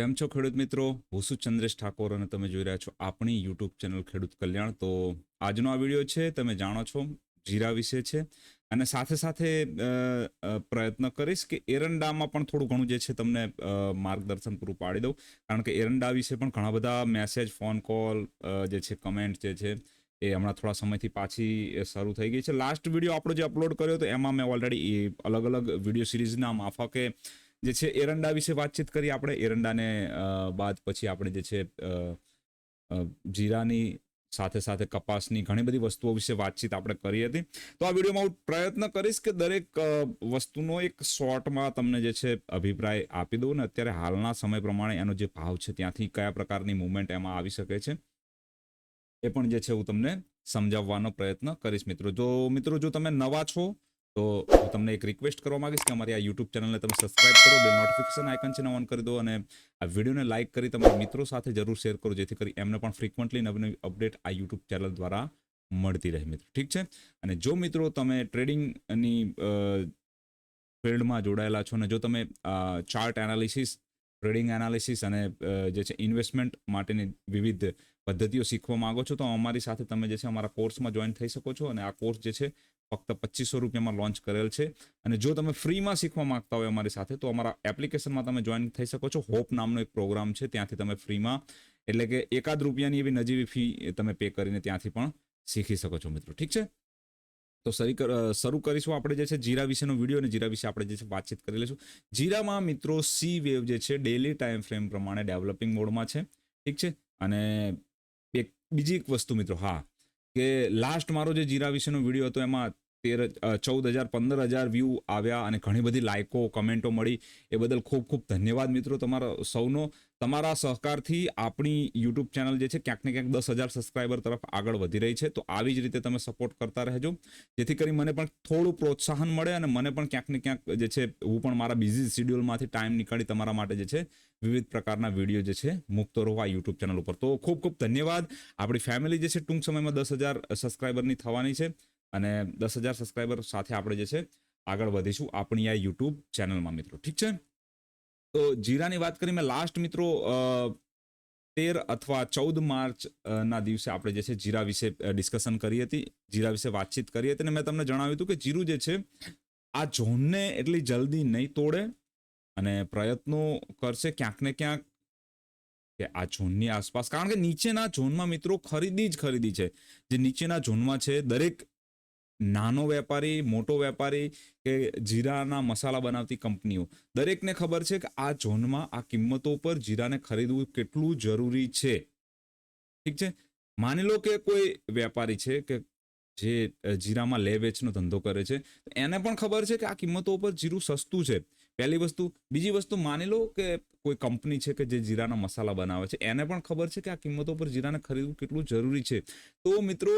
કેમ છો ખેડૂત મિત્રો? હું છું ચંદ્રેશ ઠાકોર અને તમે જોઈ રહ્યા છો આપણી યુટ્યુબ ચેનલ ખેડૂત કલ્યાણ. તો આજનો આ વિડીયો છે, તમે જાણો છો, જીરા વિશે છે. અને સાથે સાથે પ્રયત્ન કરીશ કે એરંડામાં પણ થોડું ઘણું જે છે તમને માર્ગદર્શન પૂરું પાડી દઉં. કારણ કે એરંડા વિશે પણ ઘણા બધા મેસેજ, ફોન કોલ જે છે, કમેન્ટ જે છે એ હમણાં થોડા સમયથી પાછી શરૂ થઈ ગઈ છે. લાસ્ટ વિડીયો આપણો જે અપલોડ કર્યો હતો એમાં મેં ઓલરેડી અલગ અલગ વિડીયો સિરીઝના માફકે જે છે એરંડા વિશે વાતચીત કરી. આપણે એરંડાને બાદ પછી આપણે જે છે જીરાની સાથે સાથે કપાસની ઘણી બધી વસ્તુઓ વિશે વાતચીત આપણે કરી હતી. તો આ વિડીયોમાં હું પ્રયત્ન કરીશ કે દરેક વસ્તુનો એક શોર્ટમાં તમને જે છે અભિપ્રાય આપી દઉં ને અત્યારે હાલના સમય પ્રમાણે એનો જે ભાવ છે ત્યાંથી કયા પ્રકારની મુવમેન્ટ એમાં આવી શકે છે એ પણ જે છે હું તમને સમજાવવાનો પ્રયત્ન કરીશ. મિત્રો જો તમે નવા છો તો હું તમને એક રિક્વેસ્ટ કરવા માંગીશ કે અમારી આ યુટ્યુબ ચેનલને તમે સબસ્ક્રાઇબ કરો, બે નોટિફિકેશન આઇકન છે ઓન કરી દો અને આ વિડીયોને લાઇક કરી તમારા મિત્રો સાથે જરૂર શેર કરો, જેથી કરી એમને પણ ફ્રિકવન્ટલી નવી નવી અપડેટ આ યુટ્યુબ ચેનલ દ્વારા મળતી રહે મિત્રો. ઠીક છે. અને જો મિત્રો તમે ટ્રેડિંગની ફિલ્ડમાં જોડાયેલા છો અને જો તમે ચાર્ટ એનાલિસિસ, ટ્રેડિંગ એનાલિસિસ અને જે છે ઇન્વેસ્ટમેન્ટ માટેની વિવિધ પદ્ધતિઓ શીખવા માંગો છો તો અમારી સાથે તમે જે છે અમારા કોર્સમાં જોઈન થઈ શકો છો. અને આ કોર્સ જે છે ફક્ત 2500 રૂપિયામાં લોન્ચ કરેલ છે. અને જો તમે ફ્રીમાં શીખવા માંગતા હોય અમારી સાથે તો અમારા એપ્લિકેશનમાં તમે જોઈન થઈ શકો છો. હોપ નામનો એક પ્રોગ્રામ છે, ત્યાંથી તમે ફ્રીમાં એટલે કે ₹1 એવી નજીવી ફી તમે પે કરીને ત્યાંથી પણ શીખી શકો છો મિત્રો. ઠીક છે. તો શરૂ કરીશું આપણે જે છે જીરા વિશેનો વિડીયો અને જીરા વિશે આપણે જે છે વાતચીત કરી લઈશું. જીરામાં મિત્રો સી વેવ જે છે ડેલી ટાઈમ ફ્રેમ પ્રમાણે ડેવલપિંગ મોડમાં છે. ઠીક છે. અને બીજી એક વસ્તુ મિત્રો, હા, કે લાસ્ટ મારો જે જીરા વિશેનો વિડીયો હતો એમાં 14,000 15,000 વ્યૂ આવ્યા અને ઘણી બધી લાઇકો, કમેન્ટો મળી. એ બદલ ખૂબ ખૂબ ધન્યવાદ મિત્રો તમારા સૌનો. તમારા સહકારથી આપણી યુટ્યુબ ચેનલ જે છે ક્યાંક ને ક્યાંક 10,000 સબસ્ક્રાઈબર તરફ આગળ વધી રહી છે. તો આવી જ રીતે તમે સપોર્ટ કરતા રહેજો, જેથી કરી મને પણ થોડું પ્રોત્સાહન મળે અને મને પણ ક્યાંક ને ક્યાંક જે છે હું પણ મારા બિઝી શેડ્યુલમાંથી ટાઈમ નીકાળી તમારા માટે જે છે વિવિધ પ્રકારના વિડીયો જે છે મૂકતો રહો આ યુટ્યુબ ચેનલ ઉપર. તો ખૂબ ખૂબ ધન્યવાદ. આપણી ફેમિલી જે છે ટૂંક સમયમાં 10,000 સબસ્ક્રાઈબરની થવાની છે અને 10,000 સબસ્ક્રાઈબર સાથે આપણે જે છે આગળ વધીશું આપણી આ યુટ્યુબ ચેનલમાં મિત્રો. ઠીક છે. તો જીરાની વાત કરી મેં લાસ્ટ મિત્રો 13 અથવા 14 માર્ચ ના દિવસે આપણે જે છે જીરા વિશે ડિસ્કશન કરી હતી, જીરા વિશે વાતચીત કરી હતી અને મેં તમને જણાવ્યું હતું કે જીરું જે છે આ ઝોનને એટલી જલ્દી નહીં તોડે અને પ્રયત્નો કરશે ક્યાંક ને ક્યાંક કે આ ઝોનની આસપાસ, કારણ કે નીચેના ઝોનમાં મિત્રો ખરીદી જ ખરીદી છે. જે નીચેના ઝોનમાં છે દરેક નાનો વેપારી, મોટો વેપારી કે જીરાના મસાલા બનાવતી કંપનીઓ, દરેકને ખબર છે કે આ ઝોનમાં આ કિંમતો પર જીરાને ખરીદવું કેટલું જરૂરી છે. ઠીક છે. માની લો કે કોઈ વેપારી છે કે જે જીરામાં લે વેચનો ધંધો કરે છે, એને પણ ખબર છે કે આ કિંમતો ઉપર જીરું સસ્તું છે, પહેલી વસ્તુ. બીજી વસ્તુ, માની લો કે કોઈ કંપની છે કે જે જીરાના મસાલા બનાવે છે, એને પણ ખબર છે કે આ કિંમતો પર જીરાને ખરીદવું કેટલું જરૂરી છે. તો મિત્રો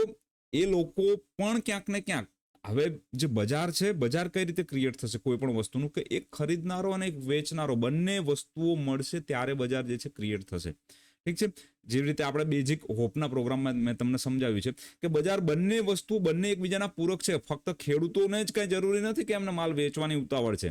એ લોકો પણ ક્યાંક ને ક્યાંક, હવે જે બજાર છે, બજાર કઈ રીતે ક્રિએટ થશે કોઈ પણ વસ્તુનું, કે એક ખરીદનારો અને એક વેચનારો બંને વસ્તુઓ મળશે ત્યારે બજાર જે છે ક્રિએટ થશે. ઠીક છે. જેવી રીતે આપણે બેઝિક હોપના પ્રોગ્રામમાં મેં તમને સમજાવ્યું છે કે બજાર બંને વસ્તુ બંને એકબીજાના પૂરક છે. ફક્ત ખેડૂતોને જ કઈ જરૂરી નથી કે એમને માલ વેચવાની ઉતાવળ છે,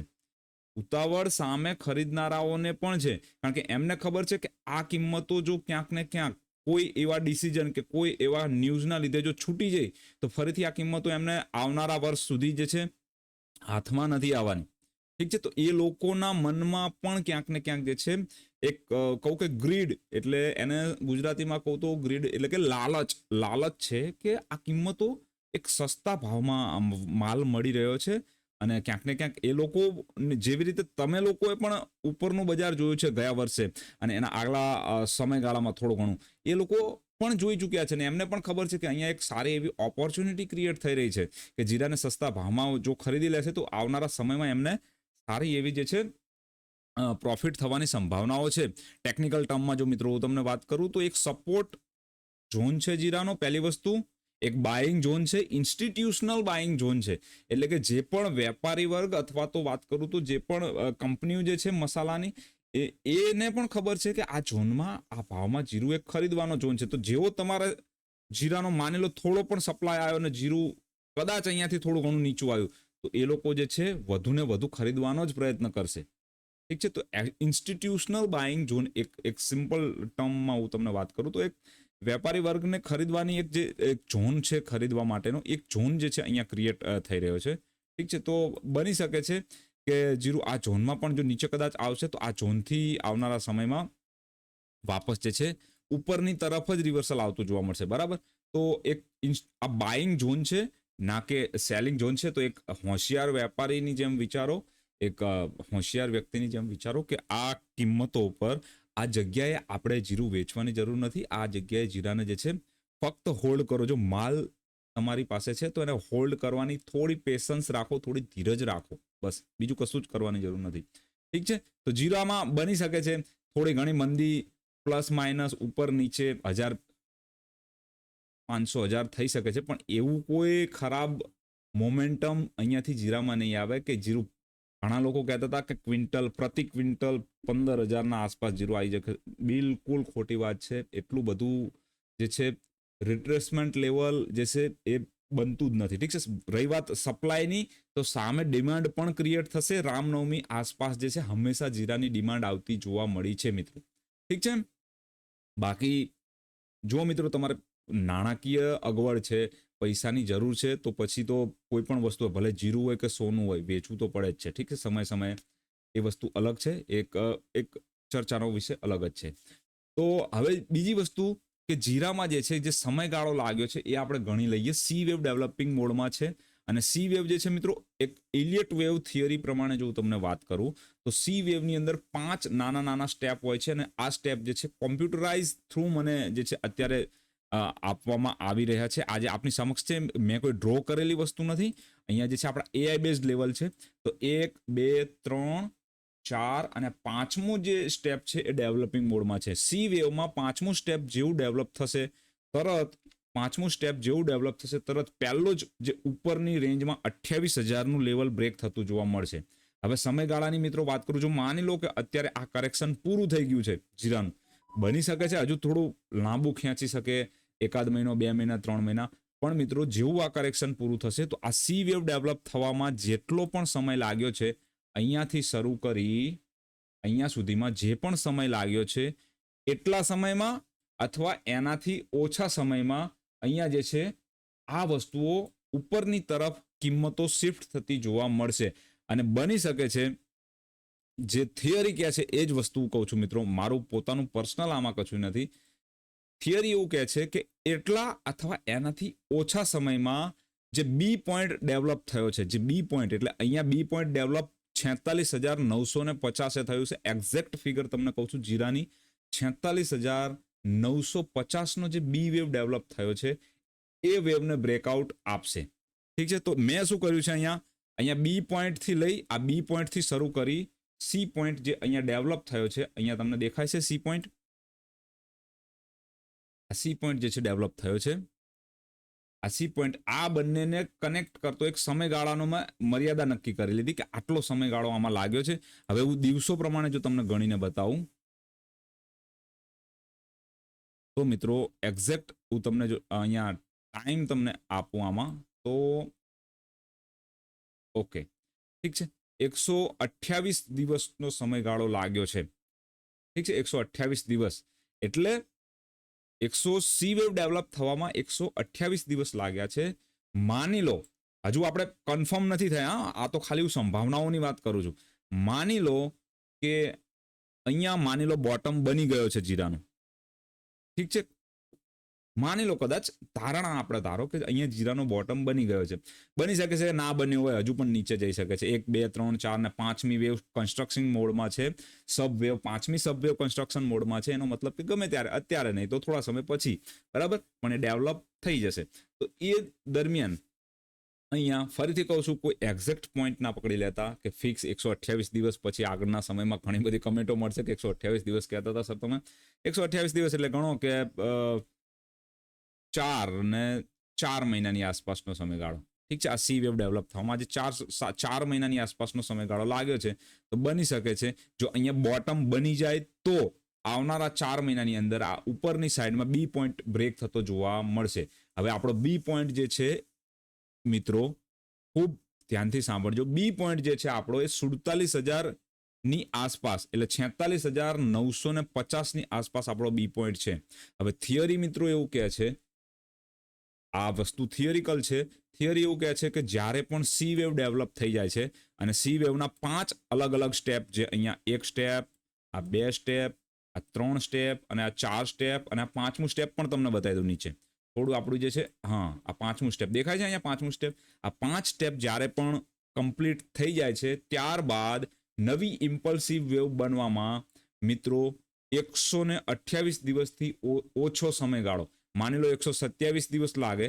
ઉતાવળ સામે ખરીદનારાઓને પણ છે. કારણ કે એમને ખબર છે કે આ કિંમતો જો ક્યાંક ને ક્યાંક કોઈ એવા ડિસિઝન કે કોઈ એવા ન્યૂઝના લીધે જો છૂટી જાય તો ફરીથી આ કિંમતો એમને આવનારા વર્ષ સુધી જે છે હાથમાં નથી આવવાની. ઠીક છે. તો એ લોકોના મનમાં પણ ક્યાંક ને ક્યાંક જે છે એક કહું કે ગ્રીડ, એટલે એને ગુજરાતીમાં કહું તો ગ્રીડ એટલે કે લાલચ છે કે આ કિંમતો એક સસ્તા ભાવમાં માલ મળી રહ્યો છે. અને ક્યાંક ને ક્યાંક એ લોકો, જેવી રીતે તમે લોકોએ પણ ઉપરનું બજાર જોયું છે ગયા વર્ષે અને એના આગલા સમયગાળામાં થોડું ઘણું, એ લોકો પણ જોઈ ચૂક્યા છે ને એમને પણ ખબર છે કે અહીંયા એક સારી એવી ઓપોર્ચ્યુનિટી ક્રિએટ થઈ રહી છે કે જીરાને સસ્તા ભાવમાં જો ખરીદી લેશે તો આવનારા સમયમાં એમને સારી એવી જે છે પ્રોફિટ થવાની સંભાવનાઓ છે. ટેકનિકલ ટર્મમાં જો મિત્રો હું તમને વાત કરું તો એક સપોર્ટ ઝોન છે જીરાનો, પહેલી વસ્તુ. એક બાઇંગ ઝોન છે, ઇન્સ્ટિટ્યુશનલ બાઇંગ ઝોન છે. એટલે કે જે પણ વેપારી વર્ગ અથવા તો વાત કરું તો જે પણ કંપનીઓ જે છે મસાલાની, એને પણ ખબર છે કે આ ઝોનમાં આ ભાવમાં જીરું એક ખરીદવાનો ઝોન છે. તો જેવો તમારે જીરાનો માની લો થોડો પણ સપ્લાય આવ્યો અને જીરું કદાચ અહીંયાથી થોડું ઘણું નીચું આવ્યું તો એ લોકો જે છે વધુને વધુ ખરીદવાનો જ પ્રયત્ન કરશે. ઠીક છે. તો ઇન્સ્ટિટ્યુશનલ બાઇંગ ઝોન એક સિમ્પલ ટર્મમાં હું તમને વાત કરું તો એક વેપારી વર્ગને ખરીદવાની એક ઝોન છે, ખરીદવા માટેનો એક ઝોન જે છે અહીંયા ક્રિએટ થઈ રહ્યો છે. ઠીક છે. તો બની શકે છે કે જીરું આ ઝોનમાં પણ જો નીચે કદાચ આવશે તો આ ઝોનથી આવનારા સમયમાં વાપસ જે છે ઉપરની તરફ જ રિવર્સલ આવતું જોવા મળશે. બરાબર. તો એક આ બાઇંગ ઝોન છે, ના કે સેલિંગ ઝોન છે. તો એક હોશિયાર વેપારીની જેમ વિચારો, એક હોશિયાર વ્યક્તિની જેમ વિચારો કે આ કિંમતો ઉપર આ જગ્યાએ આપણે જીરું વેચવાની જરૂર નથી. આ જગ્યાએ જીરાને જે છે ફક્ત હોલ્ડ કરો. જો માલ તમારી પાસે છે તો એને હોલ્ડ કરવાની થોડી પેશન્સ રાખો, થોડી ધીરજ રાખો, બસ. બીજું કશું જ કરવાની જરૂર નથી. ઠીક છે. તો જીરામાં બની શકે છે થોડી ઘણી મંદી, પ્લસ માઇનસ, ઉપર નીચે 1000-500 થઈ શકે છે, પણ એવું કોઈ ખરાબ મોમેન્ટમ અહીંયાથી જીરામાં નહીં આવે કે જીરું. ઘણા લોકો કહેતા હતા કે પ્રતિ ક્વિન્ટલ 15,000 આસપાસ જીરું આવી જશે. બિલકુલ ખોટી વાત છે. એટલું બધું જે છે રિટ્રેસમેન્ટ લેવલ જે છે એ બનતું જ નથી. ઠીક છે. રહી વાત સપ્લાયની, તો સામે ડિમાન્ડ પણ ક્રિએટ થશે. રામનવમી આસપાસ જે છે હંમેશા જીરાની ડિમાન્ડ આવતી જોવા મળી છે મિત્રો. ઠીક છે. બાકી જો મિત્રો તમારે નાણાકીય અગવડ છે, પૈસાની જરૂર છે, તો પછી તો કોઈ પણ વસ્તુ ભલે જીરું હોય કે સોનું હોય, વેચવું તો પડે જ છે. ઠીક છે. સમય સમયે એ વસ્તુ અલગ છે, એક ચર્ચાનો વિષય અલગ જ છે. તો હવે બીજી વસ્તુ કે જીરામાં જે છે જે સમયગાળો લાગ્યો છે એ આપણે ગણી લઈએ. સી વેવ ડેવલપિંગ મોડમાં છે, અને સી વેવ જે છે મિત્રો એક એલિયટ વેવ થિયરી પ્રમાણે જો હું તમને વાત કરું તો સી વેવની અંદર 5 નાના સ્ટેપ હોય છે, અને આ સ્ટેપ જે છે કોમ્પ્યુટરાઇઝ થ્રુ મને જે છે અત્યારે આપવામાં આવી રહ્યા છે. આજે આપની સમક્ષ છે, મેં કોઈ ડ્રો કરેલી વસ્તુ નથી. અહીંયા જે છે આપણા એઆઈ બેઝડ લેવલ છે. તો 1, 2, 3, 4 અને 5મું જે સ્ટેપ છે એ ડેવલપિંગ મોડમાં છે. સી વેવમાં 5મું સ્ટેપ જેવું ડેવલપ થશે તરત પહેલો જ જે ઉપરની રેન્જમાં 28,000નું લેવલ બ્રેક થતું જોવા મળશે. હવે સમયગાળાની મિત્રો વાત કરું, જો માની લો કે અત્યારે આ કરેક્શન પૂરું થઈ ગયું છે જીરાનું, બની શકે છે હજુ થોડું લાંબુ ખેંચી શકે, 1 મહિનો, 2 મહિના, 3 મહિના, પણ મિત્રો જેવું આ કરેક્શન પૂરું થશે તો આ સી વેવ ડેવલપ થવામાં જેટલો પણ સમય લાગ્યો છે, અહીંયાથી શરૂ કરી અહીંયા સુધીમાં જે પણ સમય લાગ્યો છે એટલા સમયમાં અથવા એનાથી ઓછા સમયમાં અહીંયા જે છે આ વસ્તુઓ ઉપરની તરફ કિંમતો શિફ્ટ થતી જોવા મળશે. અને બની શકે છે જે થિયરી કહે છે એ જ વસ્તુ કહું છું મિત્રો, મારું પોતાનું પર્સનલ આમાં કશું નથી. થિયરી એવું કહે છે કે એટલા અથવા એનાથી ઓછા સમયમાં જે બી પોઈન્ટ ડેવલપ થયો છે, જે બી પોઈન્ટ એટલે અહીંયા બી પોઈન્ટ ડેવલપ 46,950 થયું છે. એક્ઝેક્ટ ફિગર તમને કહું છું જીરાની 46,950નો જે બી વેવ ડેવલપ થયો છે એ વેવને બ્રેકઆઉટ આપશે. ઠીક છે. તો મેં શું કર્યું છે અહીંયા બી પોઈન્ટથી લઈ આ બી પોઈન્ટથી શરૂ કરી સી પોઈન્ટ જે અહીંયા ડેવલપ થયો છે, અહીંયા તમને દેખાય છે સી પોઈન્ટ, આ સી પોઈન્ટ જે છે ડેવલપ થયો છે, આ સી પોઈન્ટ આ બંનેને કનેક્ટ કરતો એક સમયગાળાનો મેં મર્યાદા નક્કી કરી લીધી કે આટલો સમયગાળો આમાં લાગ્યો છે. હવે હું દિવસો પ્રમાણે જો તમને ગણીને બતાવું તો મિત્રો એક્ઝેક્ટ હું તમને જો અહીંયા ટાઈમ તમને આપું આમાં તો ઓકે ઠીક છે, 128 દિવસનો સમયગાળો લાગ્યો છે. ઠીક છે. 128 દિવસ એટલે સી વેવ ડેવલપ થવામાં 128 દિવસ લાગ્યા છે. માની લો, હજુ આપણે કન્ફર્મ નથી થયા, આ તો ખાલી હું સંભાવનાઓની વાત કરું છું. માની લો કે અહીંયા બોટમ બની ગયો છે જીરાનું. ઠીક છે. માની લો કદાચ ધારણા આપણે ધારો કે અહીંયા જીરાનો બોટમ બની ગયો છે. બની શકે છે ના બન્યો હોય, હજુ પણ નીચે જઈ શકે છે. 1, 2, 3, 4 ને 5મી વેવ કન્સ્ટ્રક્શન મોડમાં છે. સબ વેવ 5મી સબ વેવ કન્સ્ટ્રક્શન મોડમાં છે. એનો મતલબ કે ગમે ત્યારે, અત્યારે નહીં તો થોડા સમય પછી, બરાબર, પણ એ ડેવલપ થઈ જશે. તો એ દરમિયાન અહીંયા ફરીથી કહું છું, કોઈ એક્ઝેક્ટ પોઈન્ટ ના પકડી લેતા કે ફિક્સ 128 દિવસ પછી. આગળના સમયમાં ઘણી બધી કમેન્ટો મળશે કે 128 દિવસ કહેતા હતા સર તમે. 128 દિવસ એટલે ગણો કે 4 ને 4 મહિનાની આસપાસનો સમયગાળો. ઠીક છે. આ સી વેવ ડેવલપ થવામાં આજે 4 મહિનાની આસપાસનો સમયગાળો લાગ્યો છે. તો બની શકે છે જો અહીંયા બોટમ બની જાય તો આવનારા 4 મહિનાની અંદર આ ઉપરની સાઈડમાં બી પોઈન્ટ બ્રેક થતો જોવા મળશે. હવે આપણો બી પોઈન્ટ જે છે મિત્રો ખૂબ ધ્યાનથી સાંભળજો, બી પોઈન્ટ જે છે આપણો એ 47,000 ની આસપાસ એટલે 46,950 ની આસપાસ આપણો બી પોઈન્ટ છે. હવે થિયરી મિત્રો એવું કહે છે, આ વસ્તુ થિયરિકલ છે. થિયરી એવું કહે છે કે જ્યારે પણ સી વેવ ડેવલપ થઈ જાય છે અને સી વેવના 5 અલગ અલગ સ્ટેપ, જે અહીંયા એક સ્ટેપ, આ 2 સ્ટેપ, આ 3 સ્ટેપ અને આ 4 સ્ટેપ અને આ 5મું સ્ટેપ પણ તમને બતાવી દઉં નીચે થોડું આપણું જે છે. હા, આ 5મું સ્ટેપ દેખાય છે અહીંયા, 5મું સ્ટેપ. આ 5 સ્ટેપ જ્યારે પણ કમ્પ્લીટ થઈ જાય છે ત્યારબાદ નવી ઇમ્પલ્સિવ વેવ બનવામાં મિત્રો 128 દિવસથી ઓછો સમયગાળો, માની લો 127 દિવસ લાગે,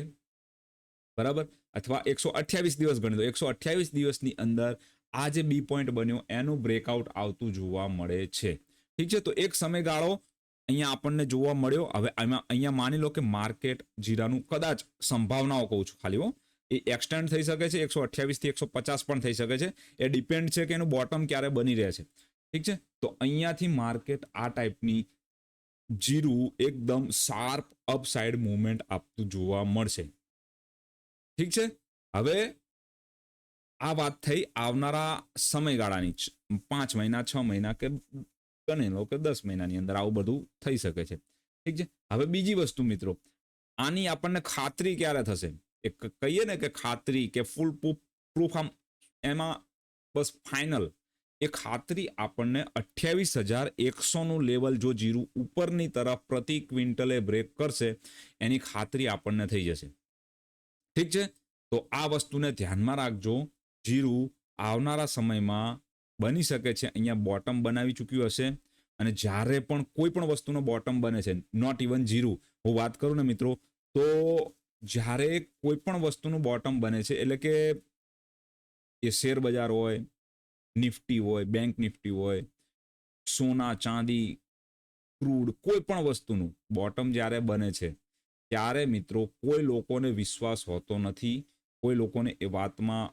બરાબર, અથવા 128 દિવસ ગણી દો, 128 દિવસની અંદર આ જે બી પોઈન્ટ બન્યો એનું બ્રેકઆઉટ આવતું જોવા મળે છે. ઠીક છે, તો એક સમયગાળો અહીંયા આપણને જોવા મળ્યો. હવે અહીંયા માની લો કે માર્કેટ જીરાનું કદાચ સંભાવનાઓ કહું છું ખાલી, એ એક્સટેન્ડ થઈ શકે છે, 128 થી 150 પણ થઈ શકે છે. એ ડિપેન્ડ છે કે એનું બોટમ ક્યારે બની રહે છે. ઠીક છે, તો અહીંયાથી માર્કેટ આ ટાઈપની જીરું એકદમ શાર્પ અપસાઇડ મૂવમેન્ટ આપતું જોવા મળશે. ઠીક છે, હવે આ વાત થઈ આવનારા સમયગાળાની, 5 મહિના, 6 મહિના કે ગણી લો કે 10 મહિનાની અંદર આવું બધું થઈ શકે છે. ઠીક છે, હવે બીજી વસ્તુ મિત્રો, આની આપણને ખાતરી ક્યારે થશે? એક કહીએ ને કે ખાતરી કે ફૂલ પ્રૂફ, આમ એમાં બસ ફાઇનલ એ ખાતરી આપણને 28,100 નું લેવલ જો જીરું ઉપરની તરફ પ્રતિ ક્વિન્ટલે બ્રેક કરશે એની ખાતરી આપણને થઈ જશે. ઠીક છે, તો આ વસ્તુને ધ્યાનમાં રાખજો. જીરું આવનારા સમયમાં બની શકે છે અહીંયા બોટમ બનાવી ચૂક્યું હશે, અને જ્યારે પણ કોઈ પણ વસ્તુનો બોટમ બને છે, નોટ ઇવન જીરું, હું વાત કરું ને મિત્રો, તો જ્યારે કોઈ પણ વસ્તુનું બોટમ બને છે એટલે કે એ શેર બજાર હોય, નિફ્ટી હોય, બેંક નિફ્ટી હોય, સોના, ચાંદી, ક્રૂડ, કોઈ પણ વસ્તુનું બોટમ જ્યારે બને છે ત્યારે મિત્રો કોઈ લોકોને વિશ્વાસ હોતો નથી, કોઈ લોકોને એ વાતમાં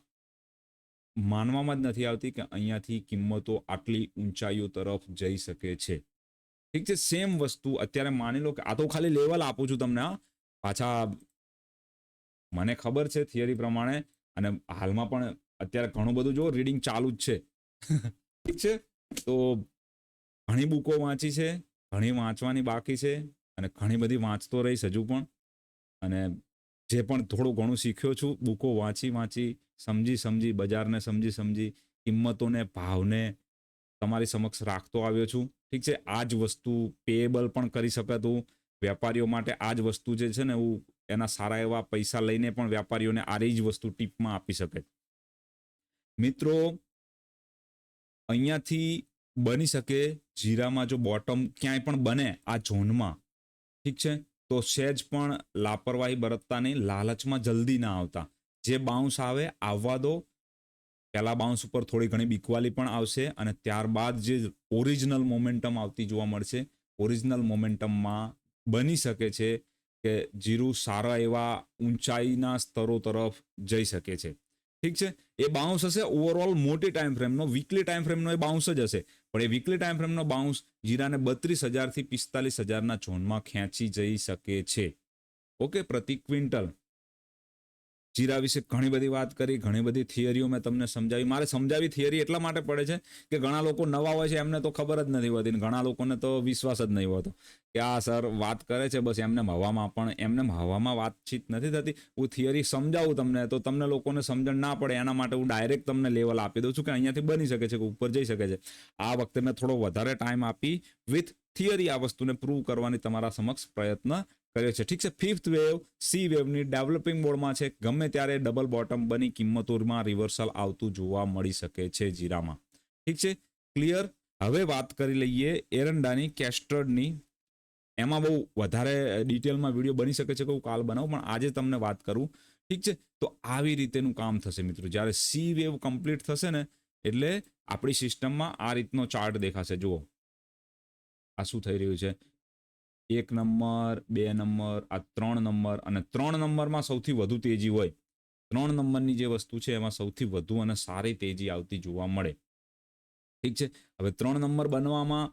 માનવામાં જ નથી આવતી કે અહીંયાથી કિંમતો આટલી ઊંચાઈઓ તરફ જઈ શકે છે. ઠીક છે, સેમ વસ્તુ અત્યારે માની લો કે આ તો ખાલી લેવલ આપું છું તમને, પાછા મને ખબર છે થિયરી પ્રમાણે, અને હાલમાં પણ અત્યારે ઘણું બધું જો રીડિંગ ચાલુ જ છે. ઠીક છે, તો ઘણી બુકો વાંચી છે, ઘણી વાંચવાની બાકી છે, અને ઘણી બધી વાંચતો રહીશ હજુ પણ. અને જે પણ થોડું ઘણું શીખ્યો છું, બુકો વાંચી સમજી બજારને સમજી કિંમતોને, ભાવને તમારી સમક્ષ રાખતો આવ્યો છું. ઠીક છે, આ જ વસ્તુ પેએબલ પણ કરી શકાતું વેપારીઓ માટે. આ જ વસ્તુ જે છે ને, હું એના સારા એવા પૈસા લઈને પણ વેપારીઓને આ જ વસ્તુ ટીપમાં આપી શકે. મિત્રો અહીંયાથી બની શકે જીરામાં જો બોટમ ક્યાંય પણ બને આ ઝોનમાં, ઠીક છે, તો સહેજ પણ લાપરવાહી બરતતા નહીં, લાલચમાં જલ્દી ના આવતા. જે બાઉન્સ આવે આવવા દો. પહેલા બાઉન્સ ઉપર થોડી ઘણી બીકવાલી પણ આવશે, અને ત્યારબાદ જે ઓરિજિનલ મોમેન્ટમ આવતી જોવા મળશે, ઓરિજિનલ મોમેન્ટમમાં બની શકે છે કે જીરું સારા એવા ઊંચાઈના સ્તરો તરફ જઈ શકે છે. ઠીક છે, એ બાઉન્સ હશે ઓવરઓલ મોટી ટાઈમ ફ્રેમનો, વીકલી ટાઈમ ફ્રેમનો એ બાઉન્સ જ હશે, પણ એ વીકલી ટાઈમ ફ્રેમનો બાઉન્સ જીરાને 32,000 થી 45,000 ઝોનમાં ખેંચી જઈ શકે છે. ઓકે, પ્રતિ ક્વિન્ટલ. જીરા વિશે ઘણી બધી વાત કરી, ઘણી બધી થિયરીઓ મેં તમને સમજાવી. મારે સમજાવી થિયરી એટલા માટે પડે છે કે ઘણા લોકો નવા હોય છે, એમને તો ખબર જ નથી હોતી, ઘણા લોકોને તો વિશ્વાસ જ નહીં હોતો કે આ સર વાત કરે છે બસ એમને હવામાં, પણ એમને હવામાં વાતચીત નથી થતી. હું થિયરી સમજાવું તમને તો તમને લોકોને સમજણ ના પડે, એના માટે હું ડાયરેક્ટ તમને લેવલ આપી દઉં છું કે અહીંયાથી બની શકે છે કે ઉપર જઈ શકે છે. આ વખતે મેં થોડો વધારે ટાઈમ આપી વિથ થિયરી આ વસ્તુને પ્રૂવ કરવાની તમારા સમક્ષ પ્રયત્ન કર્યો છે. ઠીક છે, ફિફ્થ વેવ સી વેવની ડેવલપિંગ મોડમાં છે. ગમે ત્યારે ડબલ બોટમ બની કિંમતોમાં રિવર્સલ આવતું જોવા મળી શકે છે જીરામાં. ઠીક છે, ક્લિયર. હવે વાત કરી લઈએ એરંડાની, કેસ્ટર્ડની. એમાં બહુ વધારે ડિટેલમાં વિડીયો બની શકે છે કે હું કાલ બનાવું, પણ આજે તમને વાત કરું. ઠીક છે, તો આવી રીતેનું કામ થશે મિત્રો. જ્યારે સી વેવ કમ્પ્લીટ થશે ને એટલે આપણી સિસ્ટમમાં આ રીતનો ચાર્ટ દેખાશે. જુઓ આ શું થઈ રહ્યું છે, 1 નંબર, 2 નંબર, આ 3 નંબર, અને 3 નંબરમાં સૌથી વધુ તેજી હોય. 3 નંબરની જે વસ્તુ છે એમાં સૌથી વધુ અને સારી તેજી આવતી જોવા મળે. ઠીક છે, હવે 3 નંબર બનવામાં,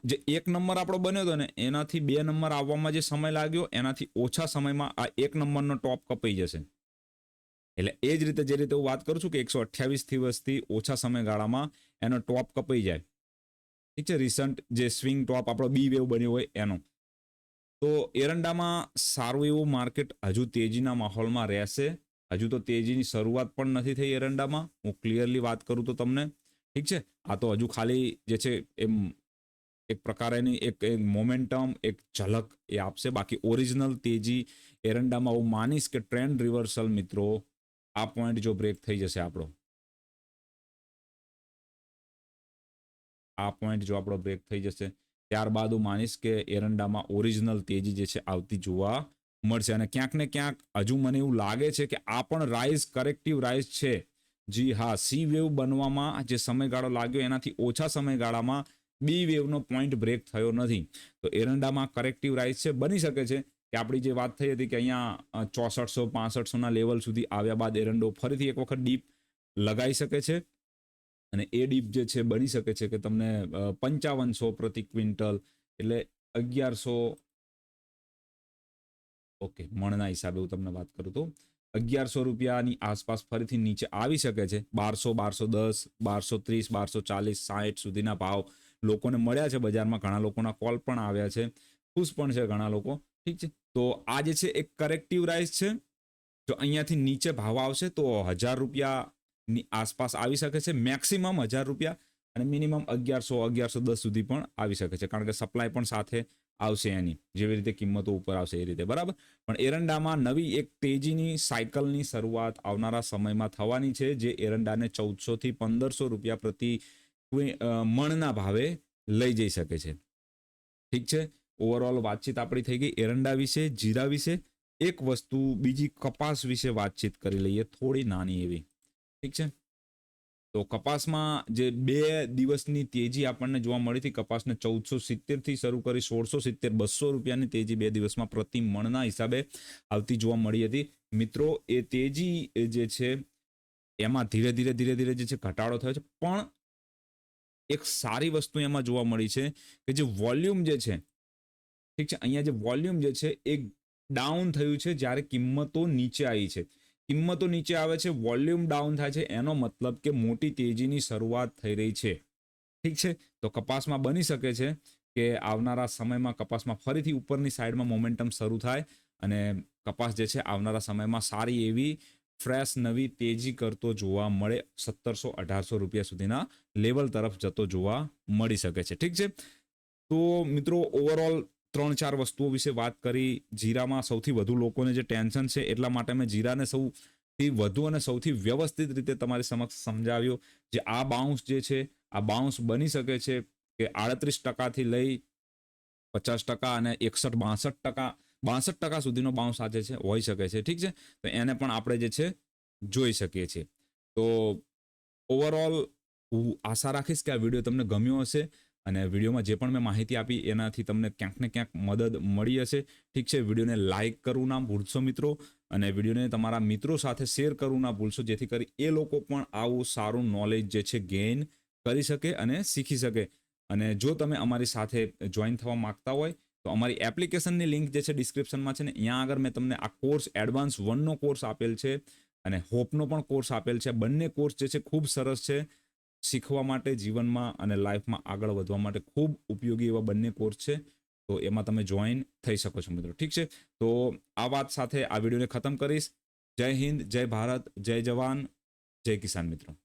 જે 1 નંબર આપણો બન્યો હતો ને એનાથી 2 નંબર આવવામાં જે સમય લાગ્યો એનાથી ઓછા સમયમાં આ 1 નંબરનો ટોપ કપાઈ જશે. એટલે એ જ રીતે જે રીતે હું વાત કરું છું કે 128 દિવસથી ઓછા સમયગાળામાં એનો ટોપ કપાઈ જાય, ઠીક છે, રિસન્ટ જે સ્વિંગ ટોપ આપણો બી વેવ બન્યો હોય એનો, તો એરંડામાં સારું એવું માર્કેટ હજુ તેજીના માહોલમાં રહેશે. હજુ તો તેજીની શરૂઆત પણ નથી થઈ એરંડામાં, હું ક્લિયરલી વાત કરું તો તમને, ઠીક છે. આ તો હજુ ખાલી જે છે એમ એક પ્રકારેની એક મોમેન્ટમ, એક ઝલક એ આપશે. બાકી ઓરિજિનલ તેજી એરંડામાં હું માનીશ કે ટ્રેન્ડ રિવર્સલ મિત્રો આ પોઈન્ટ જો બ્રેક થઈ જશે આપણો, આ પોઈન્ટ જો આપણો બ્રેક થઈ જશે, ત્યારબાદ હું માનીશ કે એરંડામાં ઓરિજિનલ તેજી જે છે આવતી જોવા મળશે. અને ક્યાંક ને ક્યાંક હજુ મને એવું લાગે છે કે આ પણ રાઇઝ, કરેક્ટિવ રાઇઝ છે. જી હા, સી વેવ બનવામાં જે સમયગાળો લાગ્યો એનાથી ઓછા સમયગાળામાં બી વેવનો પોઈન્ટ બ્રેક થયો નથી. તો એરંડામાં કરેક્ટિવ રાઇઝ છે. બની શકે છે કે આપણી જે વાત થઈ હતી કે અહીંયા 6400-6500 લેવલ સુધી આવ્યા બાદ એરંડો ફરીથી એક વખત ડીપ લગાઈ શકે છે. અને એ ડીપ જે છે બની શકે છે કે તમને 5500 પ્રતિ ક્વિન્ટલ, એટલે 1100, ઓકે, મણના હિસાબે હું તમને વાત કરું તો 1100 રૂપિયાની આસપાસ ફરીથી નીચે આવી શકે છે. 1200, 1210, 1230, 1240, 60 સુધીના ભાવ લોકોને મળ્યા છે બજારમાં. ઘણા લોકોના કોલ પણ આવ્યા છે, ખુશ પણ છે ઘણા લોકો, ઠીક છે. તો આ જે છે એક કરેક્ટિવ રાઇઝ છે. જો અહીંયાથી નીચે ભાવ આવશે તો 1000 રૂપિયાની આસપાસ આવી શકે છે, મેક્સિમમ 1000 રૂપિયા, અને મિનિમમ 1100, 1110 સુધી પણ આવી શકે છે, કારણ કે સપ્લાય પણ સાથે આવશે એની, જેવી રીતે કિંમતો ઉપર આવશે એ રીતે, બરાબર. પણ એરંડામાં નવી એક તેજીની સાયકલની શરૂઆત આવનારા સમયમાં થવાની છે, જે એરંડાને 1400 થી 1500 રૂપિયા પ્રતિ મણના ભાવે લઈ જઈ શકે છે, ઠીક છે. ઓવરઓલ વાતચીત આપણી થઈ ગઈ એરંડા વિશે, જીરા વિશે. એક વસ્તુ બીજી કપાસ વિશે વાતચીત કરી લઈએ, થોડી નાની એવી, ઠીક છે. તો કપાસમાં જે 2 દિવસની તેજી આપણને જોવા મળી હતી, કપાસને 1470 થી શરૂ કરી 1670, 200 રૂપિયાની તેજી 2 દિવસમાં પ્રતિ મણના હિસાબે આવતી જોવા મળી હતી. મિત્રો એ તેજી જે છે એમાં ધીરે ધીરે જે છે ઘટાડો થયો છે, પણ એક સારી વસ્તુ એમાં જોવા મળી છે કે જે વોલ્યુમ જે છે, ઠીક છે, અહીંયા જે વોલ્યુમ જે છે એ ડાઉન થયું છે જ્યારે કિંમતો નીચે આવી છે. કિંમતો નીચે આવે છે, વોલ્યુમ ડાઉન થાય છે, એનો મતલબ કે મોટી તેજીની શરૂઆત થઈ રહી છે, ઠીક છે. તો કપાસમાં બની શકે છે કે આવનારા સમયમાં કપાસમાં ફરીથી ઉપરની સાઈડમાં મોમેન્ટમ શરૂ થાય અને કપાસ જે છે આવનારા સમયમાં સારી એવી ફ્રેશ નવી તેજી કરતો જોવા મળે, 1700-1800 રૂપિયા સુધીના લેવલ તરફ જતો જોવા મળી શકે છે, ઠીક છે. તો મિત્રો ઓવરઓલ 3-4 વસ્તુઓ વિશે વાત કરી. જીરામાં સૌથી વધુ લોકોને જે ટેન્શન છે એટલા માટે મેં જીરાને સૌથી વધુ અને સૌથી વ્યવસ્થિત રીતે તમારી સમક્ષ સમજાવ્યો. જે આ બાઉન્સ જે છે, આ બાઉન્સ બની શકે છે કે 38% લઈ 50% અને 61-62% સુધીનો બાઉન્સ આજે છે હોઈ શકે છે, ઠીક છે. તો એને પણ આપણે જે છે જોઈ શકીએ છીએ. તો ઓવરઓલ હું આશા રાખીશ કે આ વિડીયો તમને ગમ્યો હશે અને વિડીયોમાં જે પણ મેં માહિતી આપી એનાથી તમને ક્યાંક ને ક્યાંક મદદ મળી હશે, ઠીક છે. વિડીયોને લાઇક કરવું ના ભૂલશો મિત્રો, અને વિડીયોને તમારા મિત્રો સાથે શેર કરવું ના ભૂલશો, જેથી કરી એ લોકો પણ આવું સારું નોલેજ જે છે ગેઇન કરી શકે અને શીખી શકે. અને જો તમે અમારી સાથે જોઈન થવા માંગતા હોય તો અમારી એપ્લિકેશનની લિંક જે છે ડિસ્ક્રિપ્શનમાં છે ને, અહીંયા આગળ મેં તમને આ કોર્સ એડવાન્સ 1નો કોર્સ આપેલ છે અને હોપનો પણ કોર્સ આપેલ છે. બંને કોર્સ જે છે ખૂબ સરસ છે, શીખવા માટે, જીવનમાં અને લાઈફમાં આગળ વધવા માટે ખૂબ ઉપયોગી એવા બંને કોર્સ છે. તો એમાં તમે જોઈન થઈ શકો છો મિત્રો, ઠીક છે. તો આ વાત સાથે આ વિડીયોને ખતમ કરીશ. જય હિન્દ, જય ભારત, જય જવાન, જય કિસાન મિત્રો.